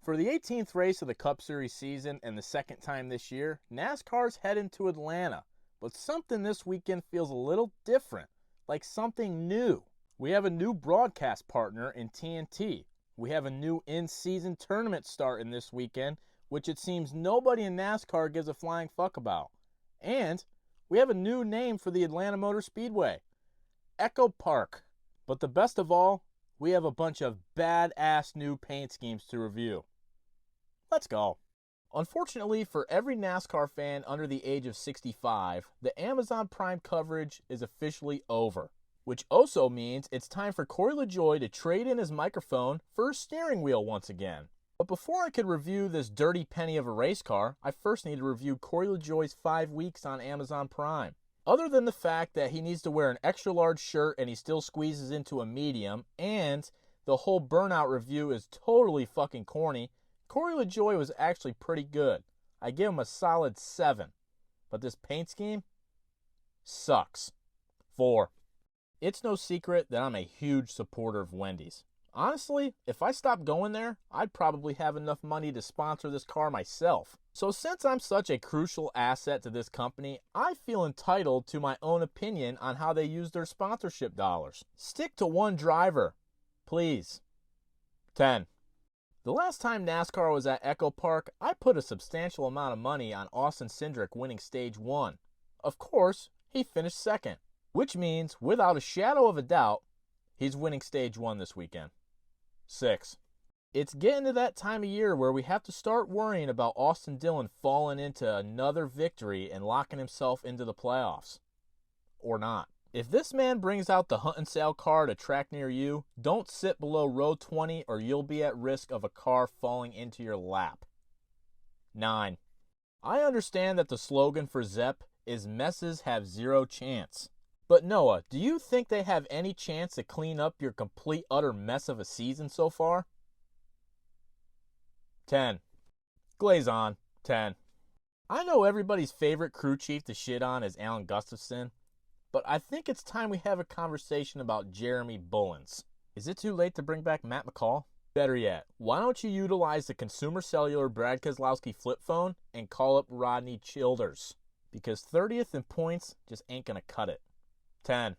For the 18th race of the Cup Series season and the second time this year, NASCAR's heading to Atlanta. But something this weekend feels a little different, like something new. We have a new broadcast partner in TNT. We have a new in-season tournament starting this weekend, which it seems nobody in NASCAR gives a flying fuck about. And we have a new name for the Atlanta Motor Speedway, EchoPark. But the best of all, we have a bunch of badass new paint schemes to review. Let's go. Unfortunately for every NASCAR fan under the age of 65, the Amazon Prime coverage is officially over, which also means it's time for Corey LaJoie to trade in his microphone for a steering wheel once again. But before I could review this dirty penny of a race car, I first need to review Corey LaJoie's 5 weeks on Amazon Prime. Other than the fact that he needs to wear an extra large shirt and he still squeezes into a medium, and the whole Burnout review is totally fucking corny, Corey LaJoie was actually pretty good. I give him a solid 7. But this paint scheme sucks. 4. It's no secret that I'm a huge supporter of Wendy's. Honestly, if I stopped going there, I'd probably have enough money to sponsor this car myself. So since I'm such a crucial asset to this company, I feel entitled to my own opinion on how they use their sponsorship dollars. Stick to one driver, please. 10. The last time NASCAR was at EchoPark, I put a substantial amount of money on Austin Cindric winning Stage 1. Of course, he finished second, which means, without a shadow of a doubt, he's winning Stage 1 this weekend. 6. It's getting to that time of year where we have to start worrying about Austin Dillon falling into another victory and locking himself into the playoffs. Or not. If this man brings out the hunt and sale car at a track near you, don't sit below row 20 or you'll be at risk of a car falling into your lap. 9. I understand that the slogan for Zepp is messes have zero chance. But Noah, do you think they have any chance to clean up your complete utter mess of a season so far? 10. Glaze on. 10. I know everybody's favorite crew chief to shit on is Alan Gustafson, but I think it's time we have a conversation about Jeremy Bullins. Is it too late to bring back Matt McCall? Better yet, why don't you utilize the Consumer Cellular Brad Keselowski flip phone and call up Rodney Childers? Because 30th in points just ain't gonna cut it. 10.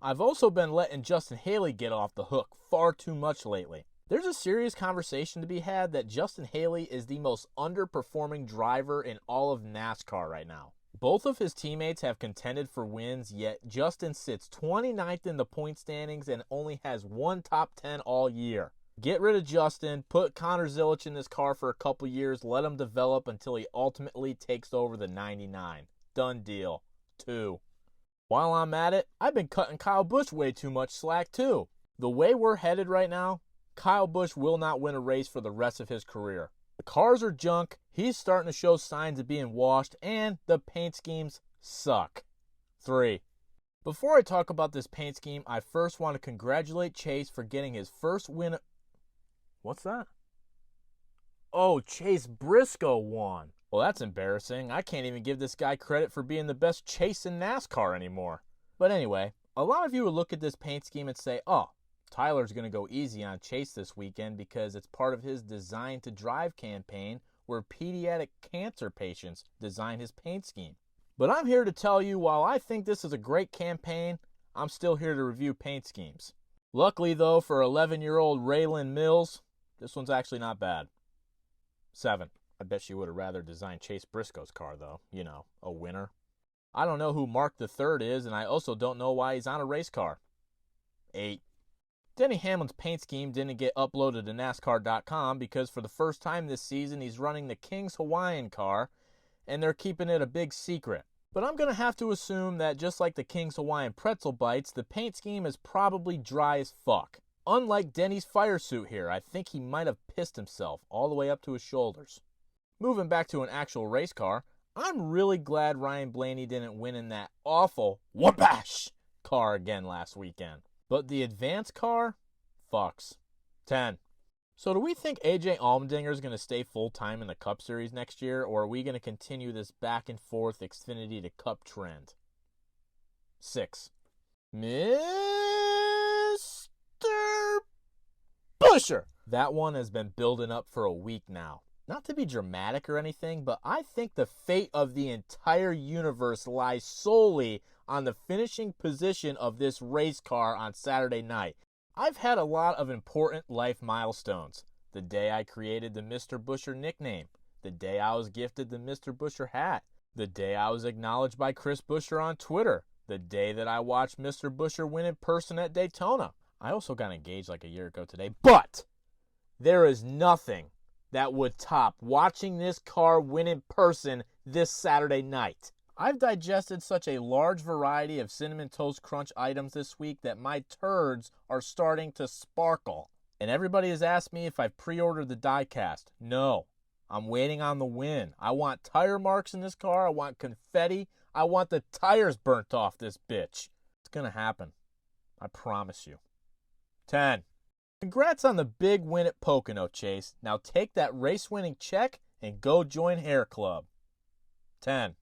I've also been letting Justin Haley get off the hook far too much lately. There's a serious conversation to be had that Justin Haley is the most underperforming driver in all of NASCAR right now. Both of his teammates have contended for wins, yet Justin sits 29th in the point standings and only has one top 10 all year. Get rid of Justin, put Connor Zilisch in this car for a couple years, let him develop until he ultimately takes over the 99. Done deal. 2. While I'm at it, I've been cutting Kyle Busch way too much slack too. The way we're headed right now, Kyle Busch will not win a race for the rest of his career. The cars are junk, he's starting to show signs of being washed, and the paint schemes suck. 3. Before I talk about this paint scheme, I first want to congratulate Chase for getting his first win. What's that? Oh, Chase Briscoe won. Well, that's embarrassing. I can't even give this guy credit for being the best chase in NASCAR anymore. But anyway, a lot of you will look at this paint scheme and say, oh, Tyler's going to go easy on Chase this weekend because it's part of his Design to Drive campaign where pediatric cancer patients design his paint scheme. But I'm here to tell you, while I think this is a great campaign, I'm still here to review paint schemes. Luckily, though, for 11-year-old Raylan Mills, this one's actually not bad. 7. I bet she would have rather designed Chase Briscoe's car, though. You know, a winner. I don't know who Mark III is, and I also don't know why he's on a race car. 8. Denny Hamlin's paint scheme didn't get uploaded to NASCAR.com because for the first time this season he's running the King's Hawaiian car, and they're keeping it a big secret. But I'm going to have to assume that just like the King's Hawaiian pretzel bites, the paint scheme is probably dry as fuck. Unlike Denny's fire suit here, I think he might have pissed himself all the way up to his shoulders. Moving back to an actual race car, I'm really glad Ryan Blaney didn't win in that awful whoopash car again last weekend. But the advanced car? Fucks. 10. So do we think AJ Allmendinger is going to stay full-time in the Cup Series next year, or are we going to continue this back-and-forth Xfinity to Cup trend? 6. Mr. Busher! That one has been building up for a week now. Not to be dramatic or anything, but I think the fate of the entire universe lies solely on the finishing position of this race car on Saturday night. I've had a lot of important life milestones. The day I created the Mr. Busher nickname. The day I was gifted the Mr. Busher hat. The day I was acknowledged by Chris Busher on Twitter. The day that I watched Mr. Busher win in person at Daytona. I also got engaged like a year ago today. But there is nothing that would top watching this car win in person this Saturday night. I've digested such a large variety of Cinnamon Toast Crunch items this week that my turds are starting to sparkle. And everybody has asked me if I've pre-ordered the diecast. No, I'm waiting on the win. I want tire marks in this car. I want confetti. I want the tires burnt off this bitch. It's going to happen. I promise you. 10. Congrats on the big win at Pocono, Chase. Now take that race-winning check and go join Hair Club. 10.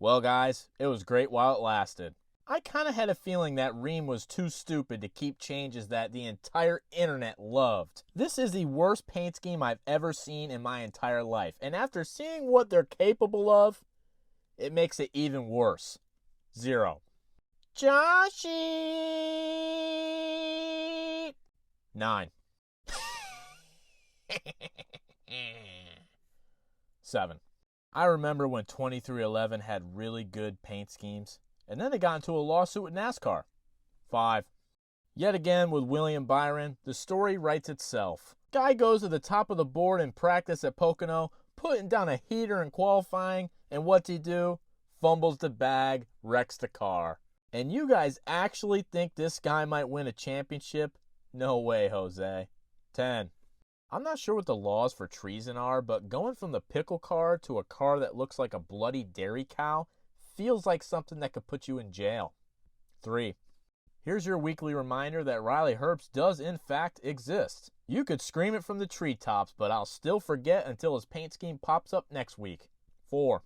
Well, guys, it was great while it lasted. I kind of had a feeling that Rheem was too stupid to keep changes that the entire internet loved. This is the worst paint scheme I've ever seen in my entire life. And after seeing what they're capable of, it makes it even worse. 0. Joshy! 9. 7. I remember when 2311 had really good paint schemes, and then they got into a lawsuit with NASCAR. 5. Yet again with William Byron, the story writes itself. Guy goes to the top of the board in practice at Pocono, putting down a heater in qualifying, and what's he do? Fumbles the bag, wrecks the car. And you guys actually think this guy might win a championship? No way, Jose. 10. I'm not sure what the laws for treason are, but going from the pickle car to a car that looks like a bloody dairy cow feels like something that could put you in jail. 3. Here's your weekly reminder that Riley Herbst does in fact exist. You could scream it from the treetops, but I'll still forget until his paint scheme pops up next week. 4.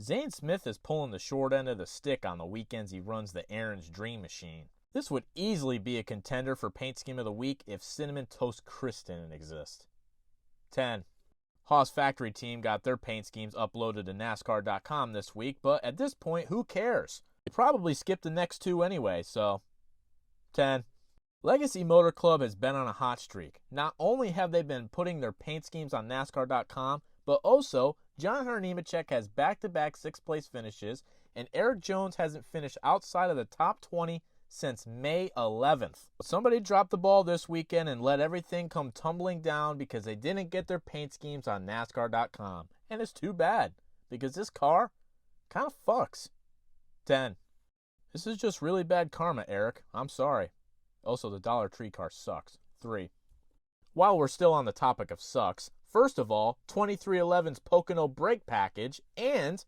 Zane Smith is pulling the short end of the stick on the weekends he runs the Aaron's Dream Machine. This would easily be a contender for Paint Scheme of the Week if Cinnamon Toast Crisp didn't exist. 10. Haas Factory Team got their paint schemes uploaded to NASCAR.com this week, but at this point, who cares? They probably skipped the next two anyway, so. 10. Legacy Motor Club has been on a hot streak. Not only have they been putting their paint schemes on NASCAR.com, but also John Hunter Nemechek has back-to-back sixth-place finishes, and Eric Jones hasn't finished outside of the top 20 since May 11th. Somebody dropped the ball this weekend and let everything come tumbling down because they didn't get their paint schemes on NASCAR.com. And it's too bad, because this car kind of fucks. 10. This is just really bad karma, Eric. I'm sorry. Also, the Dollar Tree car sucks. 3. While we're still on the topic of sucks, first of all, 2311's Pocono brake package and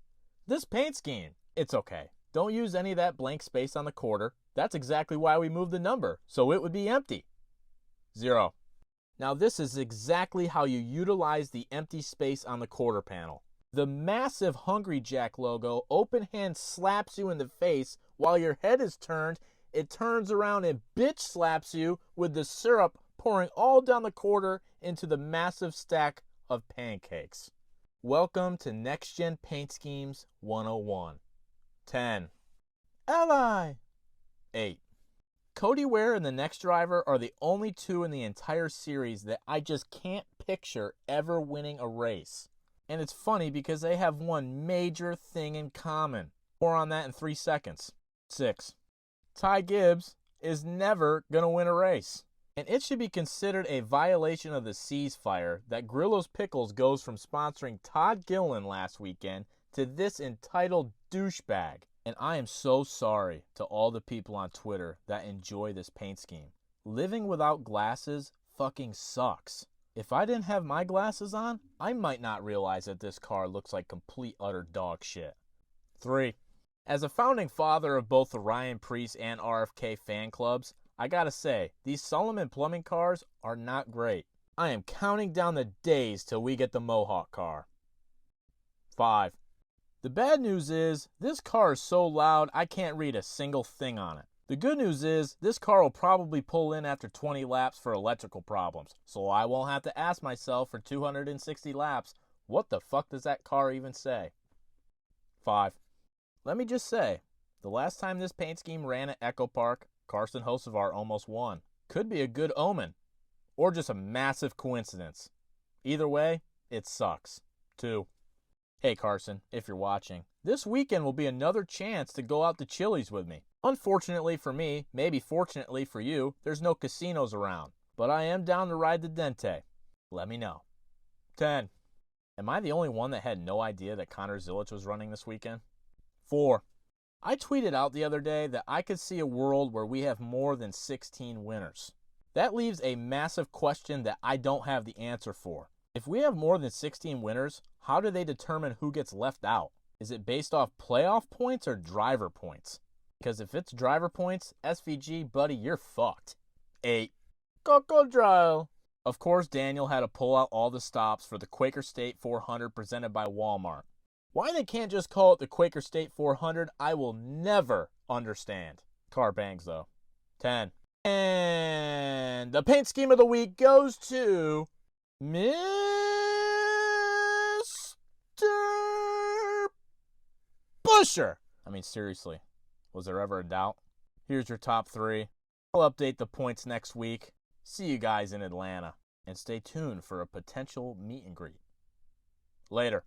this paint scheme. It's okay. Don't use any of that blank space on the quarter. That's exactly why we moved the number, so it would be empty. 0. Now this is exactly how you utilize the empty space on the quarter panel. The massive Hungry Jack logo open hand slaps you in the face while your head is turned. It turns around and bitch slaps you with the syrup pouring all down the quarter into the massive stack of pancakes. Welcome to Next Gen Paint Schemes 101. 10. Ally. 8. Cody Ware and the Next Driver are the only two in the entire series that I just can't picture ever winning a race. And it's funny because they have one major thing in common. More on that in 3 seconds. 6. Ty Gibbs is never going to win a race. And it should be considered a violation of the ceasefire that Grillo's Pickles goes from sponsoring Todd Gilliland last weekend to this entitled douchebag. And I am so sorry to all the people on Twitter that enjoy this paint scheme. Living without glasses fucking sucks. If I didn't have my glasses on, I might not realize that this car looks like complete utter dog shit. 3. As a founding father of both the Ryan Preece and RFK fan clubs, I gotta say, these Solomon plumbing cars are not great. I am counting down the days till we get the Mohawk car. 5. The bad news is, this car is so loud I can't read a single thing on it. The good news is, this car will probably pull in after 20 laps for electrical problems, so I won't have to ask myself for 260 laps, what the fuck does that car even say? 5. Let me just say, the last time this paint scheme ran at EchoPark, Carson Hocevar almost won. Could be a good omen, or just a massive coincidence. Either way, it sucks. 2. Hey Carson, if you're watching, this weekend will be another chance to go out to Chili's with me. Unfortunately for me, maybe fortunately for you, there's no casinos around, but I am down to ride the Dente. Let me know. 10. Am I the only one that had no idea that Connor Zilic was running this weekend? 4. I tweeted out the other day that I could see a world where we have more than 16 winners. That leaves a massive question that I don't have the answer for. If we have more than 16 winners, how do they determine who gets left out? Is it based off playoff points or driver points? Because if it's driver points, SVG, buddy, you're fucked. 8. Crocodile. Of course, Daniel had to pull out all the stops for the Quaker State 400 presented by Walmart. Why they can't just call it the Quaker State 400, I will never understand. Car bangs, though. 10. And the paint scheme of the week goes to Mr. Busher. I mean, seriously, was there ever a doubt? Here's your top 3. I'll update the points next week. See you guys in Atlanta. And stay tuned for a potential meet and greet. Later.